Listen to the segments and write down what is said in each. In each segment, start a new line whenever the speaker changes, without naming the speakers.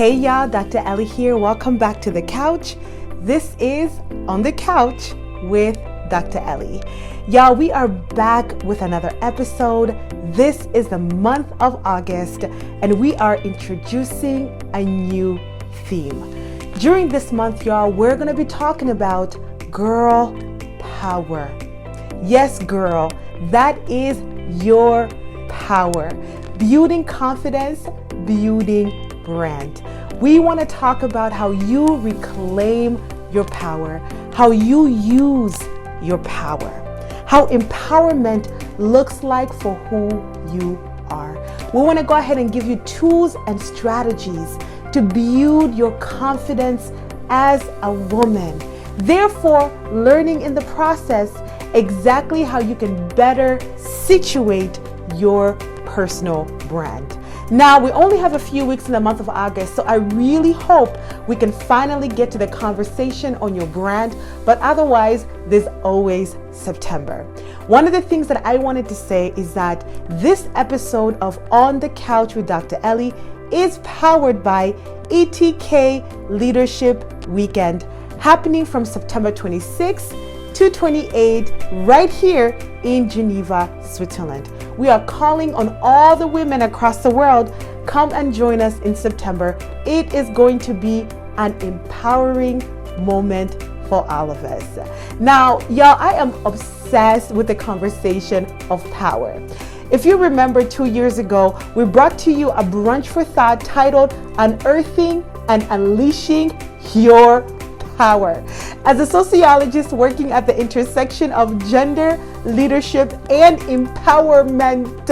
Hey y'all, Dr. Elly here. Welcome back to the couch. This is On the Couch with Dr. Elly. Y'all, we are back with another episode. This is the month of August and we are introducing a new theme. During this month, y'all, we're going to be talking about girl power. Yes, girl, that is your power. Building confidence, building brand. We want to talk about how you reclaim your power, how you use your power, how empowerment looks like for who you are. We want to go ahead and give you tools and strategies to build your confidence as a woman. Therefore, learning in the process exactly how you can better situate your personal brand. Now, we only have a few weeks in the month of August, so I really hope we can finally get to the conversation on your brand, but otherwise, there's always September. One of the things that I wanted to say is that this episode of On the Couch with Dr. Elly is powered by ETK Leadership Weekend, happening from September 26th to 28th right here in Geneva, Switzerland. We are calling on all the women across the world, come and join us in September. It is going to be an empowering moment for all of us. Now, y'all, I am obsessed with the conversation of power. If you remember 2 years ago, we brought to you a brunch for thought titled Unearthing and Unleashing Your Power. As a sociologist working at the intersection of gender, leadership, and empowerment,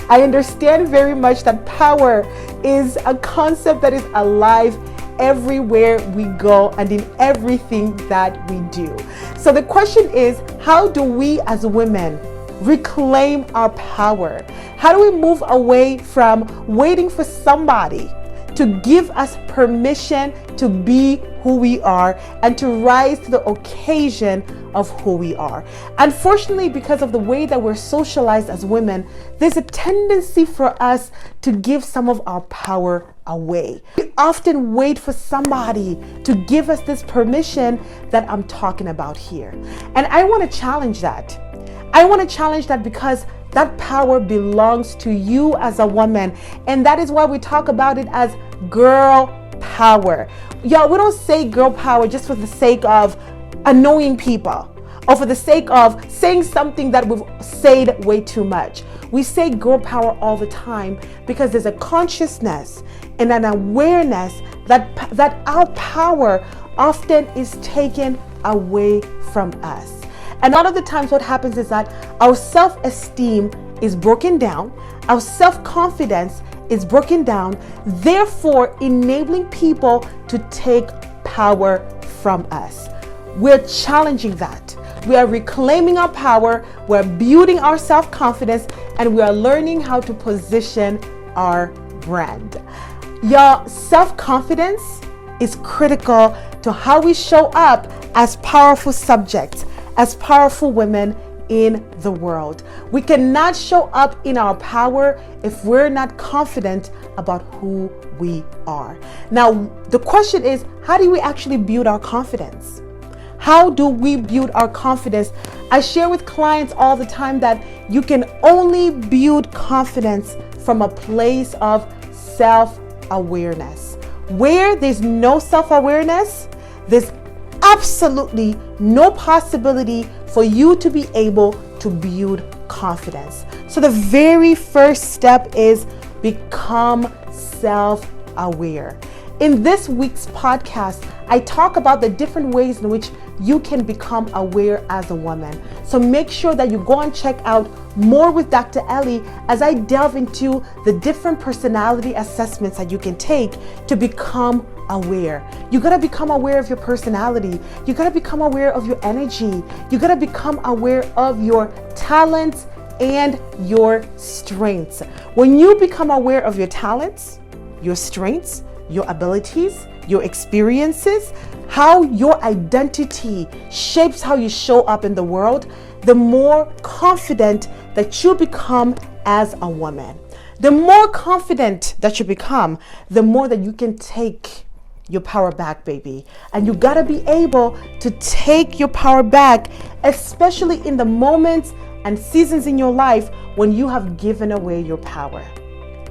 I understand very much that power is a concept that is alive everywhere we go and in everything that we do. So the question is, how do we as women reclaim our power? How do we move away from waiting for somebody to give us permission to be who we are and to rise to the occasion of who we are? Unfortunately, because of the way that we're socialized as women, there's a tendency for us to give some of our power away. We often wait for somebody to give us this permission that I'm talking about here. And I want to challenge that. I want to challenge that because that power belongs to you as a woman. And that is why we talk about it as girl power. Y'all, we don't say girl power just for the sake of annoying people or for the sake of saying something that we've said way too much. We say girl power all the time because there's a consciousness and an awareness that our power often is taken away from us. And a lot of the times what happens is that our self-esteem is broken down, our self-confidence is broken down, therefore enabling people to take power from us. We're challenging that. We are reclaiming our power, we're building our self-confidence, and we are learning how to position our brand. Your self-confidence is critical to how we show up as powerful subjects, as powerful women in the world. We cannot show up in our power if we're not confident about who we are. Now, the question is, how do we actually build our confidence? How do we build our confidence? I share with clients all the time that you can only build confidence from a place of self-awareness. Where there's no self-awareness, there's absolutely no possibility for you to be able to build confidence. So the very first step is become self-aware. In this week's podcast, I talk about the different ways in which you can become aware as a woman. So make sure that you go and check out more with Dr. Elly as I delve into the different personality assessments that you can take to become aware. You gotta become aware of your personality. You gotta become aware of your energy. You gotta become aware of your talents and your strengths. When you become aware of your talents, your strengths, your abilities, your experiences, how your identity shapes how you show up in the world, the more confident that you become as a woman. The more confident that you become, the more that you can take your power back, baby. And you gotta be able to take your power back, especially in the moments and seasons in your life when you have given away your power.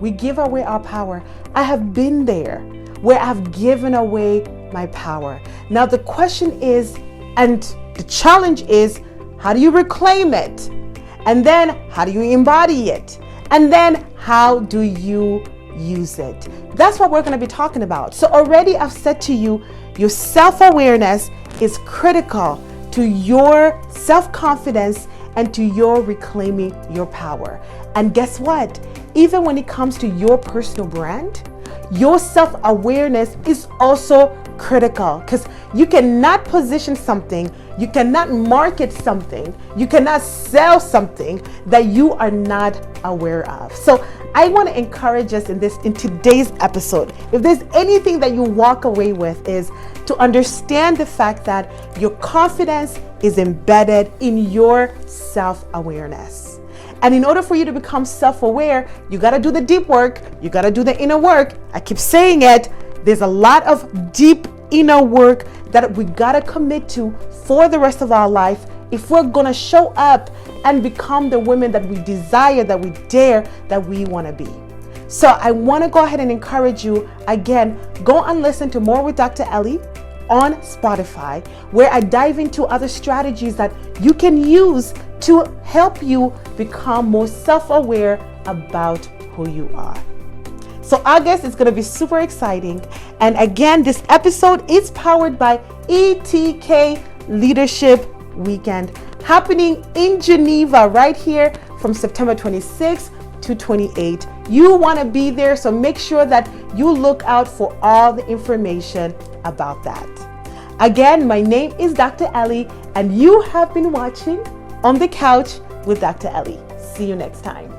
We give away our power. I have been there where I've given away my power. Now the question is, and the challenge is, how do you reclaim it? And then how do you embody it? And then how do you use it? That's what we're going to be talking about. So already I've said to you, your self-awareness is critical to your self-confidence and to your reclaiming your power. And guess what? Even when it comes to your personal brand, your self-awareness is also critical, because you cannot position something, you cannot market something, you cannot sell something that you are not aware of. So I want to encourage us in today's episode, if there's anything that you walk away with, is to understand the fact that your confidence is embedded in your self-awareness. And in order for you to become self-aware, you got to do the deep work. You got to do the inner work. I keep saying it. There's a lot of deep inner work that we got to commit to for the rest of our life if we're going to show up and become the women that we desire, that we dare, that we want to be. So I want to go ahead and encourage you, again, go and listen to More with Dr. Elly on Spotify, where I dive into other strategies that you can use to help you become more self-aware about who you are. So August is going to be super exciting. And again, this episode is powered by ETK Leadership Weekend, happening in Geneva right here from September 26th to 28th. You want to be there, so make sure that you look out for all the information about that. Again, my name is Dr. Elly, and you have been watching On the Couch with Dr. Elly. See you next time.